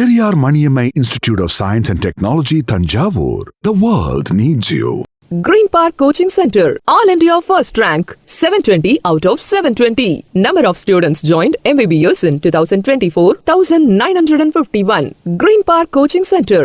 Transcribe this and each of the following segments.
Periyar Maniammai Institute of Science and Technology, Thanjavur. The world needs you. Green Park Coaching Center, All India First Rank, 720 out of 720. Number of students joined MBBS in 2024, 1951. Green Park Coaching Center.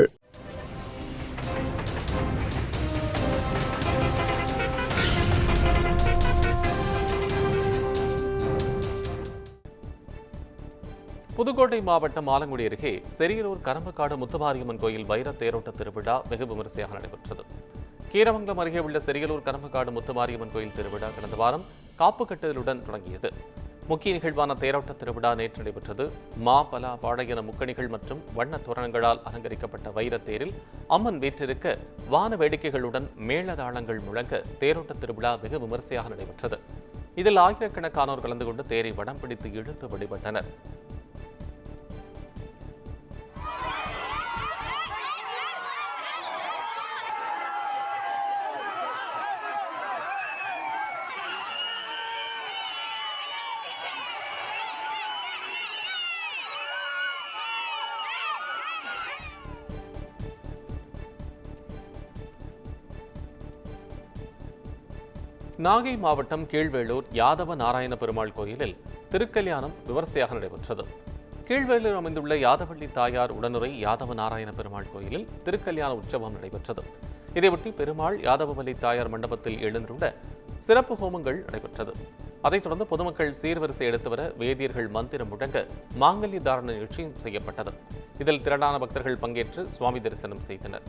Pudukkottai மாவட்டம் ஆலங்குடி அருகே செரியலூர் கரம்பக்காடு முத்துமாரியம்மன் கோயில் வைர தேரோட்ட திருவிழா வெகு விமரிசையாக நடைபெற்றது. கீரமங்கலம் அருகே உள்ள செரியலூர் கரம்பக்காடு முத்துமாரியம்மன் கோயில் திருவிழா கடந்த வாரம் காப்பு கட்டுதலுடன் தொடங்கியது. முக்கிய நிகழ்வான தேரோட்ட திருவிழா நேற்று நடைபெற்றது. மா, பலா, வாழை என முக்கணிகள் மற்றும் வண்ண தோரணங்களால் அலங்கரிக்கப்பட்ட வைரத்தேரில் அம்மன் வீற்றிருக்க வான வேடிக்கைகளுடன் மேளதாளங்கள் முழங்க தேரோட்ட திருவிழா வெகு விமரிசையாக நடைபெற்றது. இதில் ஆயிரக்கணக்கானோர் கலந்து கொண்டு தேரை வடம் பிடித்து இழுத்து வழிபட்டனர். நாகை மாவட்டம் கீழ்வேளூர் யாதவ நாராயண பெருமாள் கோயிலில் திருக்கல்யாணம் விமரிசையாக நடைபெற்றது. கீழ்வேளூர் அமைந்துள்ள யாதவள்ளி தாயார் உடனுரை யாதவ நாராயண பெருமாள் கோயிலில் திருக்கல்யாண உற்சவம் நடைபெற்றது. இதையொட்டி பெருமாள் யாதவவல்லி தாயார் மண்டபத்தில் எழுந்துள்ள சிறப்பு ஹோமங்கள் நடைபெற்றது. அதைத் தொடர்ந்து பொதுமக்கள் சீர்வரிசை எடுத்து வர வேதியர்கள் மந்திரம் முழங்க மாங்கல்ய தாரண நிகழ்ச்சியும் செய்யப்பட்டது. இதில் திரளான பக்தர்கள் பங்கேற்று சுவாமி தரிசனம் செய்தனர்.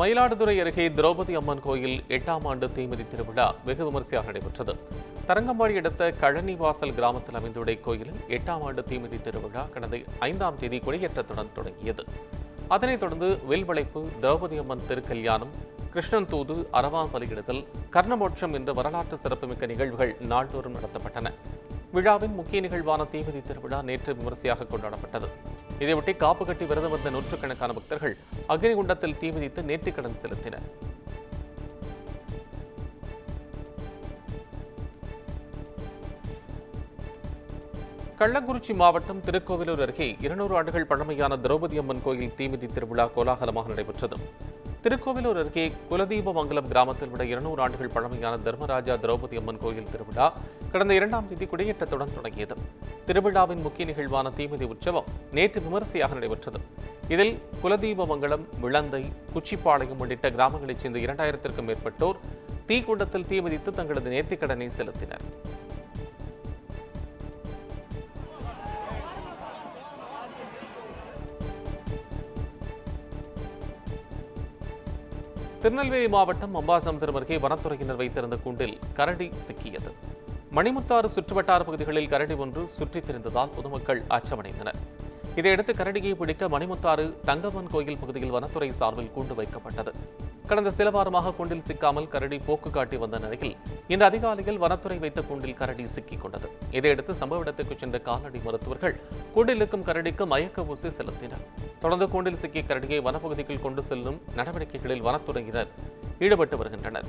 மயிலாடுதுறை அருகே திரௌபதி அம்மன் கோயில் 8ஆம் ஆண்டு தீமிதி திருவிழா வெகு விமரிசையாக நடைபெற்றது. தரங்கம்பாடி அடுத்த கழனிவாசல் கிராமத்தில் அமைந்துள்ள இக்கோயிலில் 8ஆம் ஆண்டு தீமிதி திருவிழா கடந்த 5ஆம் தேதி கொடியேற்றத்துடன் தொடங்கியது. அதனைத் தொடர்ந்து வில்வளைப்பு, திரௌபதி அம்மன் திருக்கல்யாணம், கிருஷ்ணன் தூது, அரவான் பலியிடுதல், கர்ணமோட்சம் என்ற வரலாற்று சிறப்புமிக்க நிகழ்வுகள் நாள்தோறும் நடத்தப்பட்டன. விழாவின் முக்கிய நிகழ்வான தீமிதி திருவிழா நேற்று விமரிசையாக கொண்டாடப்பட்டது. இதையொட்டி காப்பு கட்டி விரதம் வந்த நூற்றுக்கணக்கான பக்தர்கள் அக்னிகுண்டத்தில் தீமிதித்து நேர்த்திக்கடன் செலுத்தினர். கள்ளக்குறிச்சி மாவட்டம் திருக்கோவிலூர் அருகே 200 ஆண்டுகள் பழமையான திரௌபதி அம்மன் கோயில் தீமிதி திருவிழா கோலாகலமாக நடைபெற்றது. திருக்கோவிலூர் அருகே குலதீபமங்கலம் கிராமத்தில் உள்ள 200 ஆண்டுகள் பழமையான தர்மராஜா திரௌபதி அம்மன் கோயில் திருவிழா கடந்த 2ஆம் தேதி கொடியேற்றத்துடன் தொடங்கியது. திருவிழாவின் முக்கிய நிகழ்வான தீமிதி உற்சவம் நேற்று விமரிசையாக நடைபெற்றது. இதில் குலதீபமங்கலம், விளந்தை, குச்சிப்பாளையம் உள்ளிட்ட கிராமங்களைச் சேர்ந்த 2000க்கும் மேற்பட்டோர் தீக்குண்டத்தில் தீமிதித்து தங்களது நேர்த்திக்கடனை செலுத்தினர். திருநெல்வேலி மாவட்டம் அம்பாசமுத்திரம் அருகே வனத்துறையினர் வைத்திருந்த கூண்டில் கரடி சிக்கியது. மணிமுத்தாறு சுற்றுவட்டார பகுதிகளில் கரடி ஒன்று சுற்றித் திரிந்ததால் பொதுமக்கள் அச்சமடைந்தனர். இதையடுத்து கரடியை பிடிக்க மணிமுத்தாறு தங்கம்மன் கோயில் பகுதியில் வனத்துறை சார்பில் கூண்டு வைக்கப்பட்டது. கடந்த சில வாரமாக கூண்டில் சிக்காமல் கரடி போக்கு காட்டி வந்த நிலையில் இன்று அதிகாலையில் வனத்துறை வைத்த கூண்டில் கரடி சிக்கிக் கொண்டது. இதையடுத்து சம்பவ இடத்துக்கு சென்ற கால்நடை மருத்துவர்கள் கூண்டில் இருக்கும் கரடிக்கு மயக்க ஊசி செலுத்தினர். தொடர்ந்து கூண்டில் சிக்கிய கரடியை வனப்பகுதிக்குள் கொண்டு செல்லும் நடவடிக்கைகளில் வனத்துறையினர் ஈடுபட்டு வருகின்றனர்.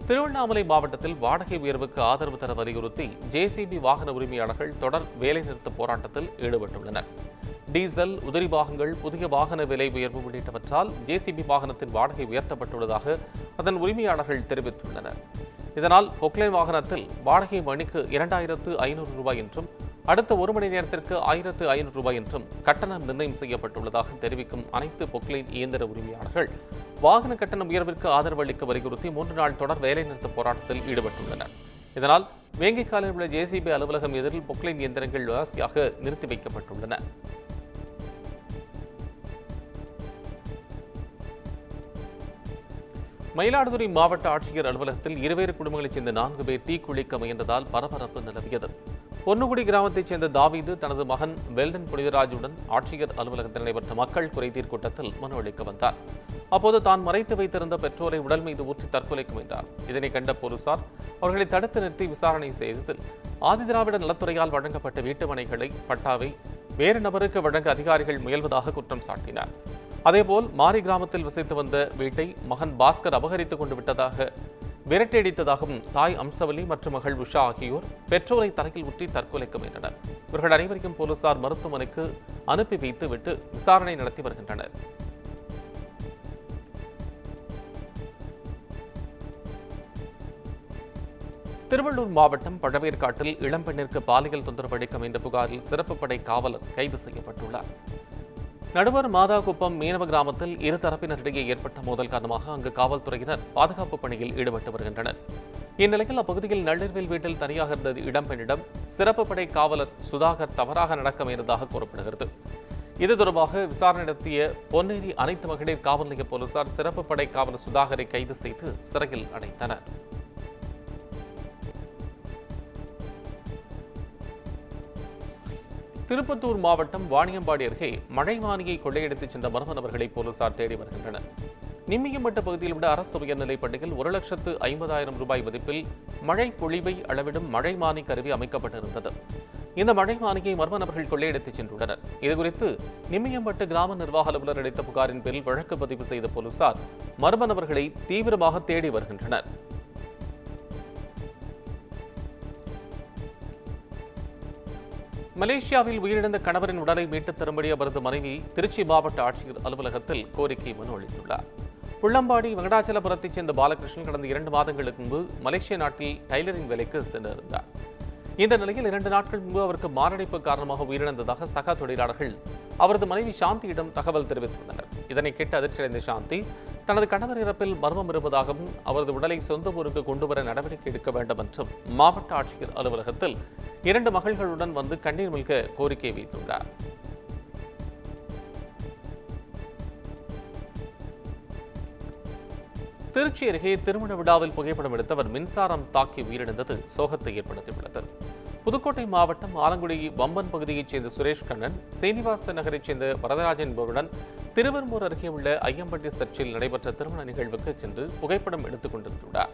திருவண்ணாமலை மாவட்டத்தில் வாடகை உயர்வுக்கு ஆதரவு தர வலியுறுத்தி ஜேசிபி வாகன உரிமையாளர்கள் தொடர் வேலைநிறுத்த போராட்டத்தில் ஈடுபட்டுள்ளனர். டீசல், உதிரி பாகங்கள், புதிய வாகன விலை உயர்வு உள்ளிட்டவற்றால் ஜேசிபி வாகனத்தின் வாடகை உயர்த்தப்பட்டுள்ளதாக அதன் உரிமையாளர்கள் தெரிவித்துள்ளனர். இதனால் பொக்லைன் வாகனத்தில் வாடகை மணிக்கு 2500 ரூபாய் என்றும் அடுத்த 1 மணி நேரத்திற்கு 1500 ரூபாய் என்றும் கட்டணம் நிர்ணயம் செய்யப்பட்டுள்ளதாக தெரிவிக்கும் அனைத்து பொக்லைன் இயந்திர உரிமையாளர்கள் வாகன கட்டணம் உயர்விற்கு ஆதரவு அளிக்க வலியுறுத்தி 3 நாள் தொடர் வேலைநிறுத்த போராட்டத்தில் ஈடுபட்டுள்ளனர். இதனால் வேங்கிக்காலில் உள்ள ஜேசிபி அலுவலகம் எதிரில் பொக்லைன் இயந்திரங்கள் வரிசையாக நிறுத்தி வைக்கப்பட்டுள்ளன. மயிலாடுதுறை மாவட்ட ஆட்சியர் அலுவலகத்தில் இருவேறு குடும்பங்களைச் சேர்ந்த 4 பேர் தீக்குளிக்க முயன்றதால் பரபரப்பு நிலவியது. பொன்னுகுடி கிராமத்தைச் சேர்ந்த தாவீது தனது மகன் வெல்டன் புனிதராஜுடன் ஆட்சியர் அலுவலகத்தில் நடைபெற்ற மக்கள் குறைதீர் கூட்டத்தில் மனு அளிக்க வந்தார். அப்போது தான் மறைத்து வைத்திருந்த பெட்ரோலை உடல் மீது ஊற்றி தற்கொலைக்கு முயன்றார். இதனை கண்ட போலீசார் அவர்களை தடுத்து நிறுத்தி விசாரணை செய்ததில் ஆதிதிராவிட நலத்துறையால் வழங்கப்பட்ட வீட்டுமனைகளை பட்டாவை வேறு நபருக்கு வழங்க அதிகாரிகள் முயல்வதாக குற்றம் சாட்டினார். அதேபோல் மாரி கிராமத்தில் வசித்து வந்த வீட்டை மகன் பாஸ்கர் அபகரித்துக் கொண்டு விட்டதாக விரட்டியடித்ததாகவும் தாய் அம்சவலி மற்றும் மகள் உஷா ஆகியோர் பெட்ரோலை தலையில் ஊற்றி தற்கொலைக்கு முயன்றனர். இவர்கள் அனைவரையும் போலீசார் மருத்துவமனைக்கு அனுப்பி வைத்துவிட்டு விசாரணை நடத்தி வருகின்றனர். திருவள்ளூர் மாவட்டம் பழவேற்காட்டில் இளம்பெண்ணிற்கு பாலியல் தொந்தரவு அளிக்க என்ற புகாரில் சிறப்பு படை காவலர் கைது செய்யப்பட்டுள்ளார். நடுவர் மாதாகுப்பம் மீனவ கிராமத்தில் இரு தரப்பினரிடையே ஏற்பட்ட மோதல் காரணமாக அங்கு காவல்துறையினர் பாதுகாப்பு பணியில் ஈடுபட்டு வருகின்றனர். இந்நிலையில் அப்பகுதியில் நள்ளிரவில் வீட்டில் தனியாக இருந்த இளம்பெண்ணிடம் சிறப்பு படை காவலர் சுதாகர் தவறாக நடக்க முயன்றதாக கூறப்படுகிறது. இது தொடர்பாக விசாரணை நடத்திய பொன்னேரி அனைத்து மகளிர் காவல் நிலைய போலீசார் சிறப்பு படை காவலர் சுதாகரை கைது செய்து சிறையில் அடைத்தனர். திருப்பத்தூர் மாவட்டம் வாணியம்பாடி அருகே மழைமானியை கொள்ளையடித்துச் சென்ற மர்ம நபர்களை போலீசார் தேடி வருகின்றனர். நிம்மியம்பட்டு பகுதியில் உள்ள அரசு உயர்நிலைப் பள்ளியில் 1,50,000 ரூபாய் மதிப்பில் மழை பொழிவை அளவிடும் மழைமானி கருவி அமைக்கப்பட்டிருந்தது. இந்த மழைமானியை மர்ம நபர்கள் கொள்ளையடித்துச் சென்றுள்ளனர். இதுகுறித்து நிம்மியம்பட்டு கிராம நிர்வாக அலுவலர் அளித்த புகாரின் பேரில் வழக்கு பதிவு செய்த போலீசார் மர்ம நபர்களை தீவிரமாக தேடி வருகின்றனர். மலேசியாவில் உயிரிழந்த கணவரின் உடலை மீட்டுத் தரும்படி அவரது மனைவி திருச்சி மாவட்ட ஆட்சியர் அலுவலகத்தில் கோரிக்கை மனு அளித்துள்ளார். புள்ளம்பாடி வெங்கடாச்சலபுரத்தைச் சேர்ந்த பாலகிருஷ்ணன் கடந்த 2 மாதங்களுக்கு முன்பு மலேசிய நாட்டில் டைலரிங் வேலைக்கு சென்றிருந்தார். இந்த நிலையில் 2 நாட்கள் முன்பு அவருக்கு மாரடைப்பு காரணமாக உயிரிழந்ததாக சக தொழிலாளர்கள் அவரது மனைவி சாந்தியிடம் தகவல் தெரிவித்துள்ளனர். இதனை கேட்டு அதிர்ச்சியடைந்த சாந்தி தனது கணவர் இறப்பில் மர்மம் இருப்பதாகவும் அவரது உடலை சொந்த ஊருக்கு கொண்டுவர நடவடிக்கை எடுக்க வேண்டும் என்றும் மாவட்ட ஆட்சியர் அலுவலகத்தில் 2 மகள்களுடன் வந்து கண்ணீர் மல்க கோரிக்கை வைத்துள்ளார். திருச்சி அருகே திருமண விழாவில் புகைப்படம் எடுத்தவர் மின்சாரம் தாக்கி உயிரிழந்தது சோகத்தை ஏற்படுத்தியுள்ளது. புதுக்கோட்டை மாவட்டம் ஆலங்குடி வம்பன் பகுதியைச் சேர்ந்த சுரேஷ் கண்ணன் சீனிவாச நகரைச் சேர்ந்த வரதராஜன் என்பவருடன் திருவெரும்பூர் அருகே உள்ள ஐயம்பட்டி சர்ச்சில் நடைபெற்ற திருமண நிகழ்வுக்கு சென்று புகைப்படம் எடுத்துக் கொண்டிருந்தார்.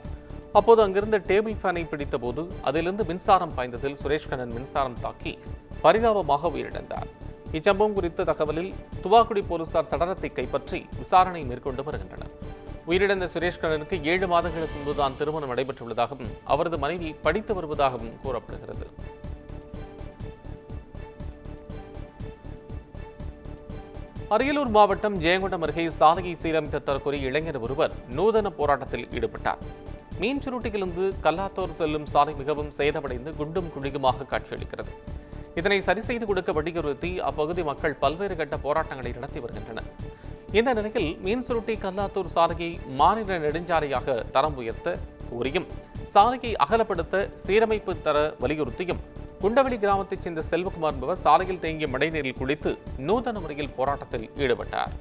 அப்போது அங்கிருந்த டேபிள் ஃபேனை பிடித்த போது அதிலிருந்து மின்சாரம் பாய்ந்ததில் சுரேஷ் கண்ணன் மின்சாரம் தாக்கி பரிதாபமாக உயிரிழந்தார். இச்சம்பவம் குறித்த தகவலில் துவாக்குடி போலீசார் சடலத்தை கைப்பற்றி விசாரணை மேற்கொண்டு வருகின்றனர். உயிரிழந்த சுரேஷ் கண்ணனுக்கு 7 மாதங்களுக்கு முன்புதான் திருமணம் நடைபெற்றுள்ளதாகவும் அவரது மனைவி படித்து வருவதாகவும் கூறப்படுகிறது. அரியலூர் மாவட்டம் ஜெயங்கொண்டம் அருகே சாலையை சீரமைத்த தரக்குறி இளைஞர் ஒருவர் நூதன போராட்டத்தில் ஈடுபட்டார். மீன் சுருட்டியிலிருந்து கல்லாத்தோர் செல்லும் சாலை மிகவும் சேதமடைந்து குண்டும் குழியுமாக காட்சியளிக்கிறது. இதனை சரி செய்து கொடுக்க வலியுறுத்தி அப்பகுதி மக்கள் பல்வேறு கட்ட போராட்டங்களை நடத்தி வருகின்றனர். இந்த நிலையில் மீன் சுருட்டி கல்லாத்தூர் சாலையை மாநில நெடுஞ்சாலையாக தரம் உயர்த்த கோரியும் சாலையை அகலப்படுத்த சீரமைப்பு தர வலியுறுத்தியும் குண்டவெளி கிராமத்தைச் சேர்ந்த செல்வகுமார் என்பவர் சாலையில் தேங்கிய மழைநீரில் குளித்து நூதன முறையில் போராட்டத்தில் ஈடுபட்டார்.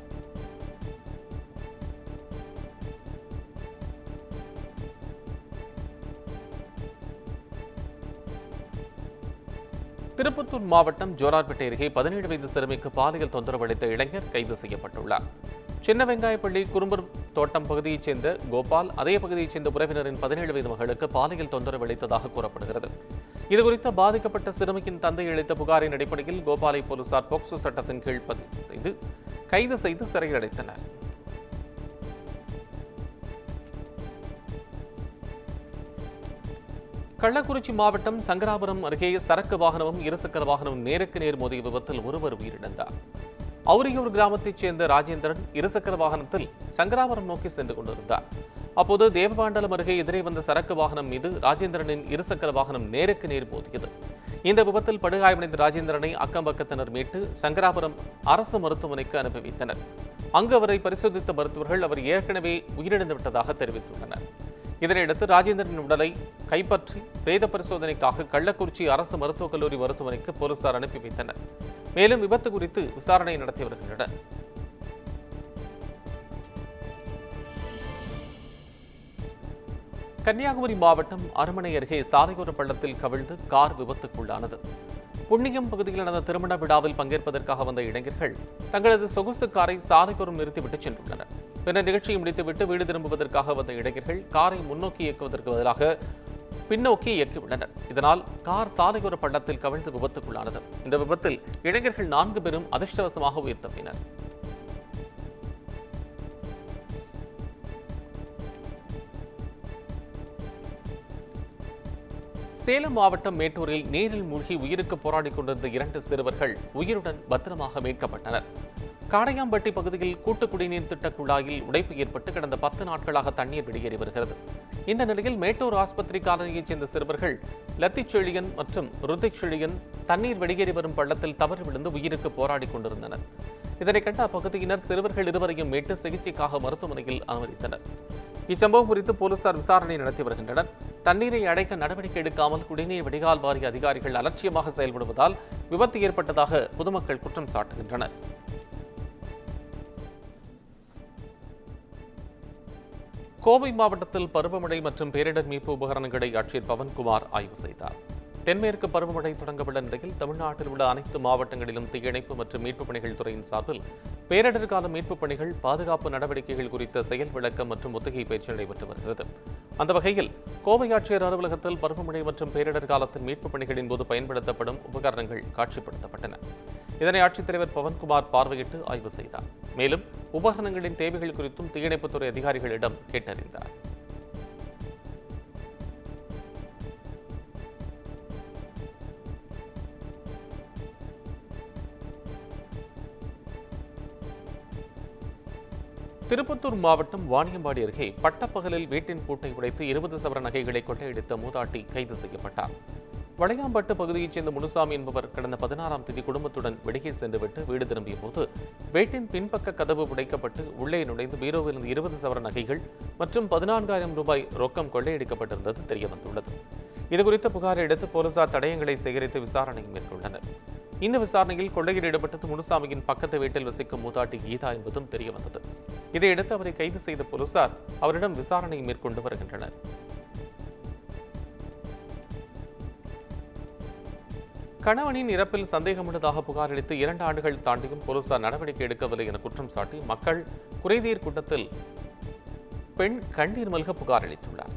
திருப்பத்தூர் மாவட்டம் ஜோலார்பேட்டை அருகே 17 வயது சிறுமிக்கு பாலியல் தொந்தரவு அளித்த இளைஞர் கைது செய்யப்பட்டுள்ளார். சின்ன வெங்காயப்பள்ளி குறும்பர் தோட்டம் பகுதியைச் சேர்ந்த கோபால் அதே பகுதியைச் சேர்ந்த உறவினரின் 17 வயது மகளுக்கு பாலியல் தொந்தரவு அளித்ததாக கூறப்படுகிறது. இதுகுறித்து பாதிக்கப்பட்ட சிறுமியின் தந்தை அளித்த புகாரின் அடிப்படையில் கோபாலை போலீசார் போக்சோ சட்டத்தின் கீழ் கைது செய்து சிறையில் அடைத்தனர். கள்ளக்குறிச்சி மாவட்டம் சங்கராபுரம் அருகே சரக்கு வாகனமும் இருசக்கர வாகனமும் நேருக்கு நேர் மோதிய விபத்தில் ஒருவர் உயிரிழந்தார். அவுரியூர் கிராமத்தைச் சேர்ந்த ராஜேந்திரன் இருசக்கர வாகனத்தில் சங்கராபுரம் நோக்கி சென்று கொண்டிருந்தார். அப்போது தேவபாண்டலம் அருகே எதிரே வந்த சரக்கு வாகனம் மீது ராஜேந்திரனின் இருசக்கர வாகனம் நேருக்கு நேர் மோதியது. இந்த விபத்தில் படுகாயமடைந்த ராஜேந்திரனை அக்கம்பக்கத்தினர் மீட்டு சங்கராபுரம் அரசு மருத்துவமனைக்கு அனுப்பி வைத்தனர். அங்கு அவரை பரிசோதித்த மருத்துவர்கள் அவர் ஏற்கனவே உயிரிழந்து விட்டதாக தெரிவித்துள்ளனர். இதனையடுத்து ராஜேந்திரனின் உடலை கைப்பற்றி பிரேத பரிசோதனைக்காக கள்ளக்குறிச்சி அரசு மருத்துவக் கல்லூரி மருத்துவமனைக்கு போலீசார் அனுப்பி வைத்தனர். மேலும் விபத்து குறித்து விசாரணை நடத்தி வருகின்றனர். கன்னியாகுமரி மாவட்டம் அரமனை அருகே சாலையோர பள்ளத்தில் கவிழ்ந்து கார் விபத்துக்குள்ளானது. புண்ணியம் பகுதியில் நடந்த திருமண விழாவில் பங்கேற்பதற்காக வந்த இளைஞர்கள் தங்களது சொகுசு காரை சாலையோரம் நிறுத்திவிட்டு சென்றுள்ளனர். பின்னர் நிகழ்ச்சியை முடித்துவிட்டு வீடு திரும்புவதற்காக வந்த இளைஞர்கள் காரை முன்னோக்கி இயக்குவதற்கு பதிலாக பின்னோக்கி இயக்கியுள்ளனர். இதனால் கார் சாலையோர பள்ளத்தில் கவிழ்ந்து விபத்துக்குள்ளானது. இந்த விபத்தில் இளைஞர்கள் 4 பேரும் அதிர்ஷ்டவசமாக உயிர் தப்பினர். சேலம் மாவட்டம் மேட்டூரில் நீரில் மூழ்கி உயிருக்கு போராடிக் கொண்டிருந்த 2 சிறுவர்கள் உயிருடன் பத்திரமாக மீட்கப்பட்டனர். காடையாம்பட்டி பகுதியில் கூட்டு குடிநீர் திட்ட குழாயில் உடைப்பு ஏற்பட்டு கடந்த 10 நாட்களாக தண்ணீர் வெளியேறி வருகிறது. இந்த நிலையில் மேட்டூர் ஆஸ்பத்திரி காலனியைச் சேர்ந்த சிறுவர்கள் லத்திச் செழியன் மற்றும் ருத்திக் செழியன் தண்ணீர் வெளியேறி வரும் பள்ளத்தில் தவறி விழுந்து உயிருக்கு போராடிக் கொண்டிருந்தனர். இதனை கண்ட அப்பகுதியினர் சிறுவர்கள் இருவரையும் மீட்டு சிகிச்சைக்காக மருத்துவமனையில் அனுமதித்தனர். இச்சம்பவம் குறித்து போலீசார் விசாரணை நடத்தி வருகின்றனர். தண்ணீரை அடைக்க நடவடிக்கை எடுக்காமல் குடிநீர் வடிகால் வாரிய அதிகாரிகள் அலட்சியமாக செயல்படுவதால் விபத்து ஏற்பட்டதாக பொதுமக்கள் குற்றம் சாட்டுகின்றனர். கோவை மாவட்டத்தில் பருவமழை மற்றும் பேரிடர் மீட்பு உபகரணங்களை ஆட்சியர் பவன்குமார் ஆய்வு செய்தார். தென்மேற்கு பருவமழை தொடங்கவுள்ள நிலையில் தமிழ்நாட்டில் உள்ள அனைத்து மாவட்டங்களிலும் தீயணைப்பு மற்றும் மீட்புப் பணிகள் துறையின் சார்பில் பேரிடர் கால மீட்புப் பணிகள், பாதுகாப்பு நடவடிக்கைகள் குறித்த செயல் விளக்கம் மற்றும் ஒத்திகை பயிற்சி நடைபெற்று வருகிறது. அந்த வகையில் கோவை ஆட்சியர் அலுவலகத்தில் பருவமழை மற்றும் பேரிடர் காலத்தின் மீட்புப் பணிகளின் போது பயன்படுத்தப்படும் உபகரணங்கள் காட்சிப்படுத்தப்பட்டன. இதனை ஆட்சித்தலைவர் பவன்குமார் பார்வையிட்டு ஆய்வு செய்தார். மேலும் உபகரணங்களின் தேவைகள் குறித்தும் தீயணைப்புத்துறை அதிகாரிகளிடம் கேட்டறிந்தார். திருப்பத்தூர் மாவட்டம் வாணியம்பாடி அருகே பட்டப்பகலில் வீட்டின் பூட்டை உடைத்து 20 சவர நகைகளை கொள்ளையடித்த மூதாட்டி கைது செய்யப்பட்டார். வளையாம்பட்டு பகுதியைச் சேர்ந்த முனுசாமி என்பவர் கடந்த 16ஆம் தேதி குடும்பத்துடன் வெளியே சென்றுவிட்டு வீடு திரும்பிய போது வீட்டின் பின்பக்க கதவு உடைக்கப்பட்டு உள்ளே நுழைந்து பீரோவிலிருந்து 20 சவர நகைகள் மற்றும் 14,000 ரூபாய் ரொக்கம் கொள்ளையடிக்கப்பட்டிருந்தது தெரியவந்துள்ளது. இதுகுறித்த புகாரை அடுத்து போலீசார் தடயங்களை சேகரித்து விசாரணை மேற்கொண்டனர். இந்த விசாரணையில் கொள்ளையில் ஈடுபட்டது முனுசாமியின் பக்கத்து வீட்டில் வசிக்கும் மூதாட்டி கீதா என்பதும் தெரியவந்தது. இதையடுத்து அவரை கைது செய்த போலீசார் அவரிடம் விசாரணை மேற்கொண்டு வருகின்றனர். கணவனின் இறப்பில் சந்தேகமுள்ளதாக புகார் அளித்து 2 ஆண்டுகள் தாண்டியும் போலீசார் நடவடிக்கை எடுக்கவில்லை என குற்றம் சாட்டி மக்கள் குறைதீர் கூட்டத்தில் பெண் கண்ணீர் மல்க புகார் அளித்துள்ளார்.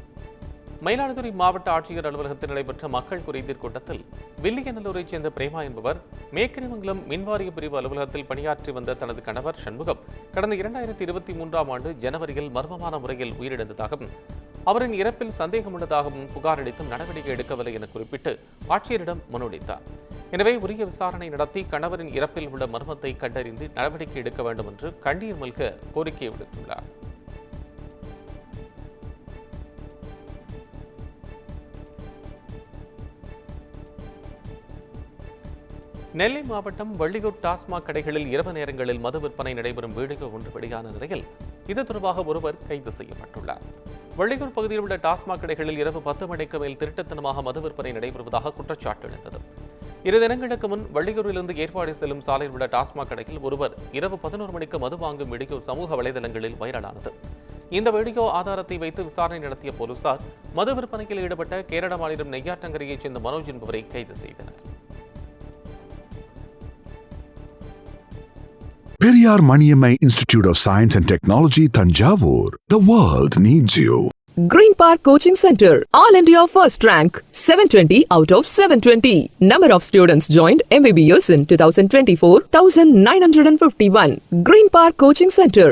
மயிலாடுதுறை மாவட்ட ஆட்சியர் அலுவலகத்தில் நடைபெற்ற மக்கள் குறைதீர் கூட்டத்தில் வில்லியநல்லூரைச் சேர்ந்த பிரேமா என்பவர் மேக்கரிமங்கலம் மின்வாரிய பிரிவு அலுவலகத்தில் பணியாற்றி வந்த தனது கணவர் சண்முகம் கடந்த 2023ஆம் ஆண்டு ஜனவரியில் மர்மமான முறையில் உயிரிழந்ததாகவும் அவரின் இறப்பில் சந்தேகம் உள்ளதாகவும் புகார் அளித்தும் நடவடிக்கை எடுக்கவில்லை என குறிப்பிட்டு ஆட்சியரிடம் மனு அளித்தார். எனவே உரிய விசாரணை நடத்தி கணவரின் இறப்பில் உள்ள மர்மத்தை கண்டறிந்து நடவடிக்கை எடுக்க வேண்டும் என்று கண்ணீர் மல்க கோரிக்கை விடுத்துள்ளார். நெல்லை மாவட்டம் வள்ளியூர் டாஸ்மாக் கடைகளில் இரவு நேரங்களில் மது விற்பனை நடைபெறும் வீடியோ ஒன்று வெளியான நிலையில் இது தொடர்பாக ஒருவர் கைது செய்யப்பட்டுள்ளார். வள்ளியூர் பகுதியில் உள்ள டாஸ்மாக் கடைகளில் இரவு 10 மணிக்கு மேல் திருட்டுத்தனமாக மது விற்பனை நடைபெறுவதாக குற்றச்சாட்டு எழுந்தது. 2 தினங்களுக்கு முன் வள்ளியூரிலிருந்து ஏற்பாடு செல்லும் சாலையில் உள்ள டாஸ்மாக் கடையில் ஒருவர் இரவு 11 மணிக்கு மது வாங்கும் வீடியோ சமூக வலைதளங்களில் வைரலானது. இந்த வீடியோ ஆதாரத்தை வைத்து விசாரணை நடத்திய போலீசார் மது விற்பனையில் ஈடுபட்ட கேரள மாநிலம் நெய்யாற்றங்கரையைச் சேர்ந்த மனோஜ் என்பவரை கைது செய்தனர். Periyar Maniammai Institute of Science and Technology, Thanjavur. The world needs you. Green Park Coaching Center, All India First Rank, 720 out of 720. Number of students joined MBBS in 2024, 1951. Green Park Coaching Center.